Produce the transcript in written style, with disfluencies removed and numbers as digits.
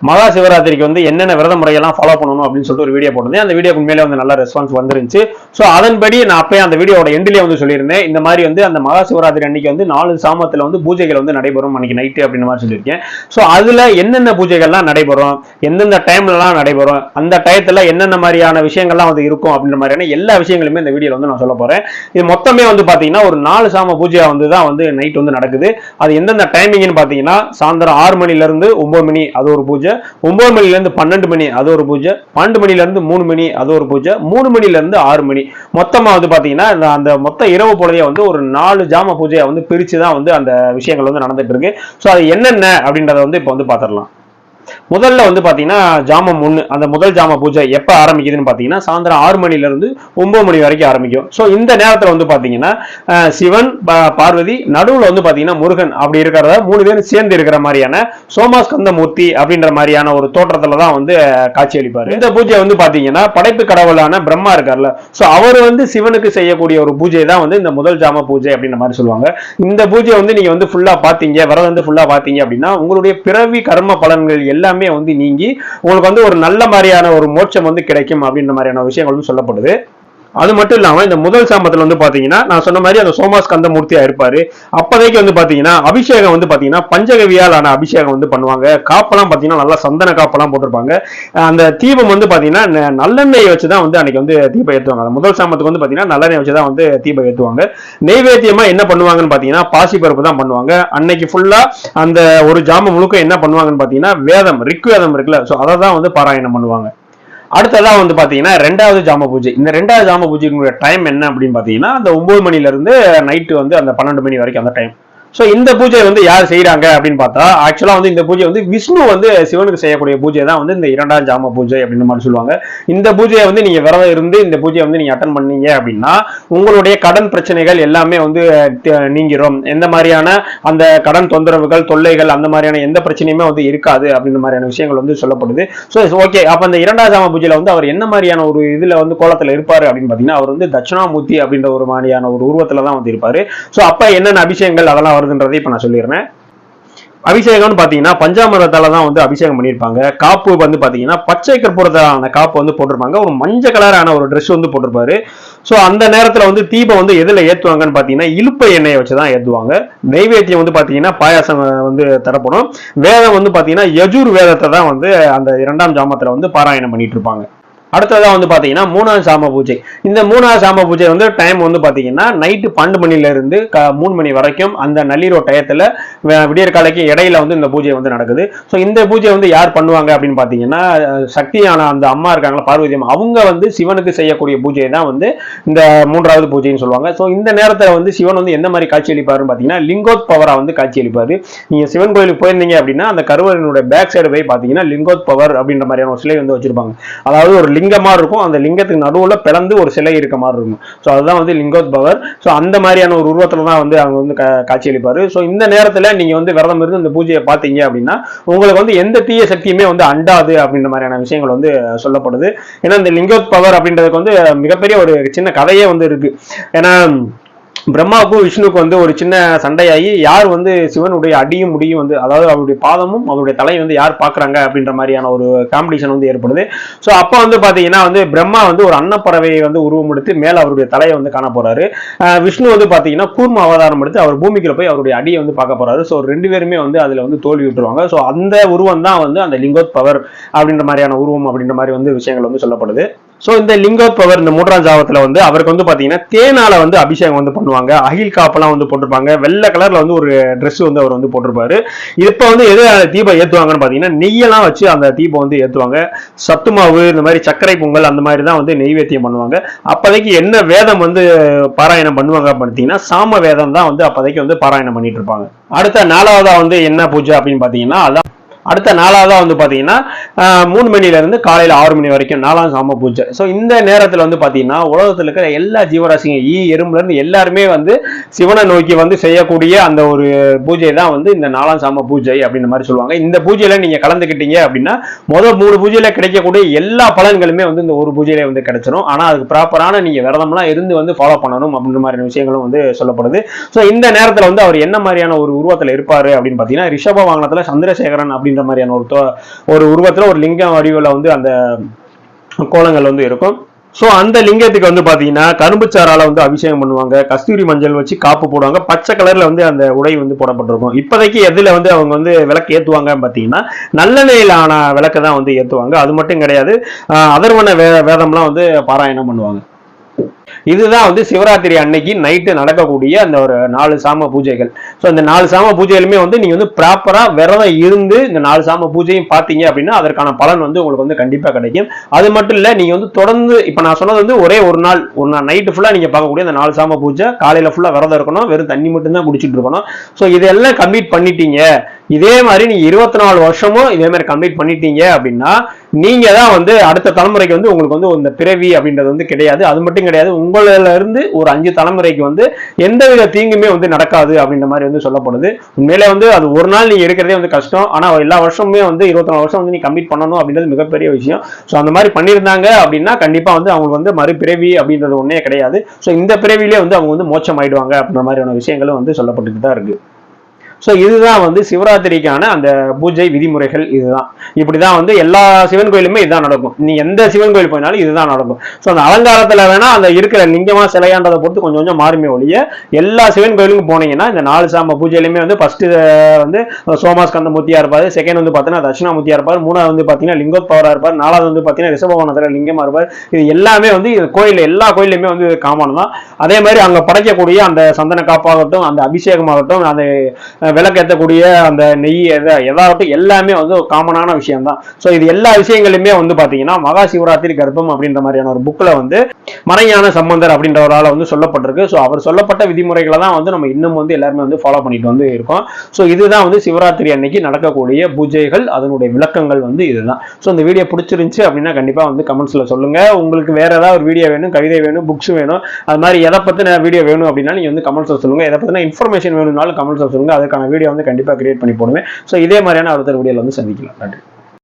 மகா சிவராத்திரிக்கு வந்து என்னென்ன விரத முறையெல்லாம் ஃபாலோ பண்ணணும் அப்படின்னு சொல்லிட்டு ஒரு வீடியோ போட்டிருந்தேன். அந்த வீடியோக்கு மேலே வந்து நல்ல ரெஸ்பான்ஸ் வந்துருந்துச்சு. ஸோ அதன்படி நான் அப்பயே அந்த வீடியோட எண்டிலே வந்து சொல்லியிருந்தேன், இந்த மாதிரி வந்து அந்த மகா சிவராத்திரி அன்னைக்கு வந்து 4 சாமத்தில் வந்து பூஜைகள் வந்து நடைபெறும் அன்னைக்கு நைட்டு அப்படின்ற மாதிரி சொல்லியிருக்கேன். ஸோ அதில் என்னென்ன பூஜைகள்லாம் நடைபெறும், எந்தெந்த டைம்லலாம் நடைபெறும், அந்த டயத்தில் என்னென்ன மாதிரியான விஷயங்கள்லாம் வந்து இருக்கும் அப்படின்ற மாதிரியான எல்லா விஷயங்களுமே இந்த வீடியோவில் வந்து நான் சொல்ல போகிறேன். இது மொத்தமே வந்து பார்த்தீங்கன்னா ஒரு 4 சாம பூஜையா வந்து தான் வந்து நைட் வந்து நடக்குது. அது எந்தெந்த டைமிங்னு பார்த்தீங்கன்னா சாயந்தரம் 6 மணிலேருந்து 9 மணி அது ஒரு பூஜை, 9 மணில இருந்து 12 மணி அது ஒரு பூஜை, 12 மணில இருந்து 3 மணி அது ஒரு பூஜை, 3 மணில இருந்து 6 மணி, மொத்தமா வந்து பாத்தீங்கன்னா அந்த மொத்த இரவு பொழுதே வந்து ஒரு 4 ஜாம பூஜையை வந்து பிரிச்சுதான் வந்து அந்த விஷயங்கள் வந்து நடந்துட்டு இருக்கு. சோ அது என்னென்ன அப்படின்றத வந்து இப்ப வந்து பாத்திரலாம். முதல்ல வந்து பாத்தீங்கன்னா ஜாமம் 1, அந்த முதல் ஜாம பூஜை எப்ப ஆரம்பிக்குதுன்னு பாத்தீங்கன்னா சாயந்தரம் 6 மணில இருந்து 9 மணி வரைக்கும் ஆரம்பிக்கும். சோ இந்த நேரத்துல வந்து பாத்தீங்கன்னா சிவன், பார்வதி, நடுவுல வந்து பாத்தீங்கன்னா முருகன் அப்படி இருக்கிறத 3 பேரும் சேர்ந்து இருக்கிற மாதிரியான சோமாஸ்கந்த மூர்த்தி அப்படின்ற மாதிரியான ஒரு தோற்றத்துல தான் வந்து காட்சி அளிப்பாரு. இந்த பூஜை வந்து பாத்தீங்கன்னா படைப்பு கடவுளான பிரம்மா இருக்கார்ல, சோ அவர் வந்து சிவனுக்கு செய்யக்கூடிய ஒரு பூஜை தான் வந்து இந்த முதல் ஜாம பூஜை அப்படின்ற மாதிரி சொல்லுவாங்க. இந்த பூஜை வந்து நீங்க வந்து ஃபுல்லா பாத்தீங்க, விரதம் வந்து ஃபுல்லா பாத்தீங்க அப்படின்னா உங்களுடைய பிறவி கர்ம பலன்கள் எல்லாமே வந்து நீங்கி உங்களுக்கு வந்து ஒரு நல்ல மாதிரியான ஒரு மோட்சம் வந்து கிடைக்கும் அப்படின்ற மாதிரியான விஷயங்கள் வந்து சொல்லப்படுது. அது மட்டும் இல்லாம இந்த முதல் சாமத்துல வந்து பாத்தீங்கன்னா நான் சொன்ன மாதிரி அந்த சோமாஸ்கந்த மூர்த்தியா இருப்பாரு. அப்போதைக்கு வந்து பாத்தீங்கன்னா அபிஷேகம் வந்து பாத்தீங்கன்னா பஞ்சகவியால் ஆன அபிஷேகம் வந்து பண்ணுவாங்க. காப்பெல்லாம் பாத்தீங்கன்னா நல்லா சந்தன காப்பெல்லாம் போட்டிருப்பாங்க. அந்த தீபம் வந்து பாத்தீங்கன்னா நல்லெண்ணெய் வச்சுதான் வந்து அன்னைக்கு வந்து தீபம் ஏற்றுவாங்க. அந்த முதல் சாமத்துக்கு வந்து பாத்தீங்கன்னா நல்லெண்ணெய் வச்சுதான் வந்து தீபம் ஏற்றுவாங்க. நெய்வேத்தியமா என்ன பண்ணுவாங்கன்னு பாத்தீங்கன்னா பாசி பருப்பு தான் பண்ணுவாங்க. அன்னைக்கு ஃபுல்லா அந்த ஒரு ஜாம முழுக்க என்ன பண்ணுவாங்கன்னு பாத்தீங்கன்னா வேதம், ரிக்வேதம் இருக்குல்ல, சோ அதை தான் வந்து பாராயணம் பண்ணுவாங்க. அடுத்ததா வந்து பாத்தீங்கன்னா 2வது ஜாம பூஜை. இந்த 2வது ஜாம பூஜைக்கு டைம் என்ன அப்படின்னு பாத்தீங்கன்னா அந்த 9 மணில இருந்து நைட்டு வந்து அந்த 12 மணி வரைக்கும் அந்த டைம். சோ இந்த பூஜை வந்து யார் செய்யறாங்க அப்படின்னு பார்த்தா ஆக்சுவலா வந்து இந்த பூஜை வந்து விஷ்ணு வந்து சிவனுக்கு செய்யக்கூடிய பூஜை தான் வந்து இந்த 2ஆம் ஜாம பூஜை அப்படின்னு மாதிரி சொல்லுவாங்க. இந்த பூஜையை வந்து நீங்க விரதம் இருந்து இந்த பூஜையை வந்து நீங்க அட்டன் பண்ணீங்க அப்படின்னா உங்களுடைய கடன் பிரச்சனைகள் எல்லாமே வந்து நீங்கிரும். எந்த மாதிரியான அந்த கடன் தொந்தரவுகள், தொல்லைகள், அந்த மாதிரியான எந்த பிரச்சனையுமே வந்து இருக்காது அப்படின்ற மாதிரியான விஷயங்கள் வந்து சொல்லப்படுது. ஸோ ஓகே, அப்ப இந்த 2ஆம் ஜாம பூஜையில வந்து அவர் என்ன மாதிரியான ஒரு இதுல வந்து கோலத்துல இருப்பாரு அப்படின்னு பாத்தீங்கன்னா அவர் வந்து தட்சிணாமூர்த்தி அப்படின்ற ஒரு மாதிரியான ஒரு உருவத்துல தான் வந்து இருப்பாரு. ஸோ அப்ப என்னென்ன அபிஷேகங்கள் அதெல்லாம் வருதுன்றதை இப்ப நான் சொல்லிடுறேன். அபிஷேகம்னு பாத்தீங்கன்னா பஞ்சாமிரத்தால தான் வந்து அபிஷேகம் பண்ணியிருப்பாங்க. காப்பு வந்து பாத்தீங்கன்னா பச்சை கற்பூரத்தான காப்பு வந்து போட்டிருப்பாங்க. ஒரு மஞ்சள் கலரான ஒரு ட்ரெஸ் வந்து போட்டிருப்பாரு. சோ அந்த நேரத்துல வந்து தீபம் வந்து எதுல ஏத்துவாங்கன்னு பாத்தீங்கன்னா இலுப்பை எண்ணெயை வச்சுதான் ஏத்துவாங்க. நெய்வேத்தியம் வந்து பாத்தீங்கன்னா பாயாசம் வந்து தரப்படும். வேதம் வந்து பாத்தீங்கன்னா யஜுர் வேதத்தை தான் வந்து அந்த 2ஆம் ஜாமத்துல வந்து பாராயணம் பண்ணிட்டு இருப்பாங்க. அடுத்ததான் வந்து பாத்தீங்கன்னா 3ஆம் சாம பூஜை. இந்த 3ஆம் சாம பூஜை வந்து டைம் வந்து பாத்தீங்கன்னா நைட்டு 12 மணில இருந்து 3 மணி வரைக்கும் அந்த நள்ளிரவு டயத்துல விடியற் காலைக்கு இடையில வந்து இந்த பூஜை வந்து நடக்குது. ஸோ இந்த பூஜை வந்து யார் பண்ணுவாங்க அப்படின்னு பாத்தீங்கன்னா சக்தியான அந்த அம்மா இருக்காங்களா, பார்வதி அம்மா, அவங்க வந்து சிவனுக்கு செய்யக்கூடிய பூஜை தான் வந்து இந்த 3வது பூஜைன்னு சொல்லுவாங்க. ஸோ இந்த நேரத்துல வந்து சிவன் வந்து எந்த மாதிரி காட்சி அளிப்பாருன்னு பாத்தீங்கன்னா லிங்கோத்பவரா வந்து காட்சி அளிப்பாரு. நீங்க சிவன் கோயிலுக்கு போயிருந்தீங்க அப்படின்னா அந்த கருவறையினுடைய பேக் சைடு போய் பாத்தீங்கன்னா லிங்கோத்பவர் அப்படின்ற மாதிரியான ஒரு சிலை வந்து வச்சிருப்பாங்க. அதாவது ஒரு லிங்கமா இருக்கும், அந்த லிங்கத்துக்கு நடுவுல பிளந்து ஒரு சிலை இருக்க மாதிரி இருக்கும். சோ அதுதான் வந்து லிங்கோத்பவர். சோ அந்த மாதிரியான ஒரு உருவத்துல தான் வந்து அவங்க வந்து காட்சி அளிப்பாரு. சோ இந்த நேரத்துல நீங்க வந்து விரதம் இருந்து இந்த பூஜையை பாத்தீங்க அப்படின்னா உங்களுக்கு வந்து எந்த தீய சக்தியுமே வந்து அண்டாது அப்படின்ற மாதிரியான விஷயங்கள் வந்து சொல்லப்படுது. ஏன்னா இந்த லிங்கோத்பவர் அப்படின்றதுக்கு வந்து மிகப்பெரிய ஒரு சின்ன கதையே வந்து இருக்கு. ஏன்னா பிரம்மாவுக்கும் விஷ்ணுவுக்கும் வந்து ஒரு சின்ன சண்டையாகி யார் வந்து சிவனுடைய அடியும் முடியும் வந்து, அதாவது அவருடைய பாதமும் அவருடைய தலையை வந்து யார் பாக்குறாங்க அப்படின்ற மாதிரியான ஒரு காம்படிஷன் வந்து ஏற்படுது. ஸோ அப்போ வந்து பாத்தீங்கன்னா வந்து பிரம்மா வந்து ஒரு அன்னப்பறவையை வந்து உருவம் எடுத்து மேல அவருடைய தலையை வந்து காண போறாரு. விஷ்ணு வந்து பாத்தீங்கன்னா கூர்ம அவதாரம் எடுத்து அவர் பூமிக்குள்ள போய் அவருடைய அடியை வந்து பார்க்க போறாரு. ஸோ 2 பேருமே வந்து அதுல வந்து தோல்வி விட்டுருவாங்க. ஸோ அந்த உருவம் தான் வந்து அந்த லிங்கோத்பவர் அப்படின்ற மாதிரியான உருவம் அப்படின்ற மாதிரி வந்து விஷயங்கள் வந்து சொல்லப்படுது. சோ இந்த லிங்கோத்பவர் இந்த 3ஆம் ஜாமத்துல வந்து அவருக்கு வந்து பாத்தீங்கன்னா தேனால வந்து அபிஷேகம் வந்து பண்ணுவாங்க. அகில் காப்பெல்லாம் வந்து போட்டிருப்பாங்க. வெள்ளை கலர்ல வந்து ஒரு ட்ரெஸ் வந்து அவர் வந்து போட்டிருப்பாரு. இப்ப வந்து எது தீபம் ஏத்துவாங்கன்னு பாத்தீங்கன்னா நெய்யெல்லாம் வச்சு அந்த தீபம் வந்து ஏத்துவாங்க. சத்து மாவு, இந்த மாதிரி சர்க்கரை பொங்கல் அந்த மாதிரி தான் வந்து நெய்வேத்தியம் பண்ணுவாங்க. அப்போதைக்கு என்ன வேதம் வந்து பாராயணம் பண்ணுவாங்க பார்த்தீங்கன்னா சாம வேதம் தான் வந்து அப்போதைக்கு வந்து பாராயணம் பண்ணிட்டு இருப்பாங்க. அடுத்த 4வதா வந்து என்ன பூஜை அப்படின்னு பாத்தீங்கன்னா அதான் அடுத்த 4வதா வந்து பாத்தீங்கன்னா 3 மணில இருந்து காலையில 6 மணி வரைக்கும் 4ஆம் சாம பூஜை. சோ இந்த நேரத்துல வந்து பாத்தீங்கன்னா உலகத்துல இருக்கிற எல்லா ஜீவராசிங்க எறும்புல இருந்து எல்லாருமே வந்து சிவனை நோக்கி வந்து செய்யக்கூடிய அந்த ஒரு பூஜை தான் வந்து இந்த 4ஆம் சாம பூஜை அப்படின்ற மாதிரி சொல்லுவாங்க. இந்த பூஜையில நீங்க கலந்துக்கிட்டீங்க அப்படின்னா முதல் 3 பூஜையில கிடைக்கக்கூடிய எல்லா பலன்களுமே வந்து இந்த ஒரு பூஜையில வந்து கிடைச்சிடும். ஆனா அதுக்கு ப்ராப்பரான நீங்க விரதம்லாம் இருந்து வந்து ஃபாலோ பண்ணணும் அப்படின்ற மாதிரி விஷயங்களும் வந்து சொல்லப்படுது. சோ இந்த நேரத்துல வந்து அவர் என்ன மாதிரியான ஒரு உருவத்துல இருப்பாரு அப்படின்னு பாத்தீங்கன்னா ரிஷப வாகனத்துல சந்திரசேகரன் அப்படின்ற மாதிரியான ஒரு உருவத்துல ஒரு லிங்க வடிவில் வந்து அந்த கோலங்கள் வந்து இருக்கும். ஸோ அந்த லிங்கத்துக்கு வந்து பாத்தீங்கன்னா கரும்புச்சாரால வந்து அபிஷேகம் பண்ணுவாங்க, கஸ்தூரி மஞ்சள் வச்சு காப்பு போடுவாங்க, பச்சை கலர்ல வந்து அந்த உடை வந்து போடப்பட்டிருக்கும். இப்போதைக்கு எதுல வந்து அவங்க வந்து விளக்கு ஏத்துவாங்கன்னு பாத்தீங்கன்னா நல்லெண்ணெயிலான விளக்கு தான் வந்து ஏத்துவாங்க. அது மட்டும் கிடையாது, அதர்வன வேதம்லாம் வந்து பாராயணம் பண்ணுவாங்க. இதுதான் வந்து சிவராத்திரி அன்னைக்கு நைட்டு நடக்கக்கூடிய அந்த ஒரு 4 சாம பூஜைகள். ஸோ இந்த 4 சாம பூஜையிலுமே வந்து நீங்க வந்து ப்ராப்பரா விரதம் இருந்து இந்த 4 சாம பூஜையும் பார்த்தீங்க அப்படின்னா அதற்கான பலன் வந்து உங்களுக்கு வந்து கண்டிப்பா கிடைக்கும். அது மட்டும் இல்ல, நீங்க வந்து தொடர்ந்து இப்ப நான் சொன்னது வந்து ஒரே ஒரு நாள் நைட்டு ஃபுல்லா நீங்க பார்க்கக்கூடிய அந்த 4 சாம பூஜை, காலையில ஃபுல்லா விரதம் இருக்கணும், வெறும் தண்ணி மட்டும் தான் குடிச்சிட்டு இருக்கணும். ஸோ இதெல்லாம் கம்ப்ளீட் பண்ணிட்டீங்க, இதே மாதிரி நீங்க 24 வருஷமும் இதே மாதிரி கம்ப்ளீட் பண்ணிட்டீங்க அப்படின்னா நீங்க தான் வந்து அடுத்த தலைமுறைக்கு வந்து உங்களுக்கு வந்து இந்த பிறவி அப்படின்றது வந்து கிடையாது. அது மட்டும் கிடையாது, உங்களில இருந்து ஒரு 5 தலைமுறைக்கு வந்து எந்தவித தீங்குமே வந்து நடக்காது அப்படின்ற மாதிரி வந்து சொல்லப்படுது. உண்மையிலே வந்து அது ஒரு நாள் நீங்க எடுக்கிறதே வந்து கஷ்டம். ஆனா எல்லா வருஷமுமே வந்து 24 வருஷம் வந்து நீ கம்ப்ளீட் பண்ணணும் அப்படின்றது மிகப்பெரிய விஷயம். ஸோ அந்த மாதிரி பண்ணியிருந்தாங்க அப்படின்னா கண்டிப்பா வந்து அவங்க வந்து மறுபிறவி அப்படின்றது ஒன்னே கிடையாது. ஸோ இந்த பிறவிலே வந்து அவங்க வந்து மோட்சம் ஆயிடுவாங்க அப்படின்ற மாதிரியான விஷயங்களும் வந்து சொல்லப்பட்டுட்டு தான் இருக்கு. ஸோ இதுதான் வந்து சிவராத்திரிக்கான அந்த பூஜை விதிமுறைகள். இதுதான் இப்படிதான் வந்து எல்லா சிவன் கோயிலுமே இதுதான் நடக்கும். நீ எந்த சிவன் கோயில் போயினாலும் இதுதான் நடக்கும். ஸோ அந்த அலங்காரத்துல வேணா அந்த இருக்கிற லிங்கமா சிலையான்றதை பொறுத்து கொஞ்சம் கொஞ்சம் மாறுமே ஒழிய எல்லா சிவன் கோயிலுக்கும் போனீங்கன்னா இந்த 4 சாம பூஜையிலுமே வந்து ஃபர்ஸ்ட் வந்து சோமாஸ்கந்த மூர்த்தியா இருப்பாரு, செகண்ட் வந்து பாத்தீங்கன்னா தட்சிணாமூர்த்தியா இருப்பார், மூணாவது வந்து பாத்தீங்கன்னா லிங்கோத்பவரா இருப்பார், நாலாவது வந்து பாத்தீங்கன்னா ரிஷபவனத்துல லிங்கமா இருப்பார். இது எல்லாமே வந்து கோயில் எல்லா கோயிலுமே வந்து காமன் தான். அதே மாதிரி அங்க படைக்கக்கூடிய அந்த சந்தன காப்பாகட்டும், அந்த அபிஷேகமாகட்டும், அந்த விளக்கேற்றக்கூடிய அந்த நெய் எதாகட்டும் எல்லாமே வந்து காமனான விஷயம் தான். ஸோ இது எல்லா விஷயங்களுமே வந்து பாத்தீங்கன்னா மகா சிவராத்திரி கர்ப்பம் அப்படின்ற மாதிரியான ஒரு புக்ல வந்து மறைஞான சம்பந்தர் அப்படின்றவரால் வந்து சொல்லப்பட்டிருக்கு. ஸோ அவர் சொல்லப்பட்ட விதிமுறைகளை தான் வந்து நம்ம இன்னும் வந்து எல்லாருமே வந்து ஃபாலோ பண்ணிட்டு வந்து இருக்கோம். ஸோ இதுதான் வந்து சிவராத்திரி அன்னைக்கு நடக்கக்கூடிய பூஜைகள், அதனுடைய விளக்கங்கள் வந்து இதுதான். ஸோ இந்த வீடியோ பிடிச்சிருந்துச்சு அப்படின்னா கண்டிப்பா வந்து கமெண்ட்ஸ்ல சொல்லுங்க. உங்களுக்கு வேற ஏதாவது ஒரு வீடியோ வேணும், கவிதை வேணும், புக்ஸ் வேணும், அது மாதிரி எதை பத்தின வீடியோ வேணும் அப்படின்னா நீங்க வந்து கமெண்ட்ஸ்ல சொல்லுங்க. எதை பத்தின இன்ஃபர்மேஷன் வேணும்னாலும் கமெண்ட்ஸ்ல சொல்லுங்க. அதுக்கான வீடியோ வந்து கண்டிப்பா கிரியேட் பண்ணி போடுவேன். ஸோ இதே மாதிரியான அடுத்த வீடியோல வந்து சந்திக்கலாம். நன்றி.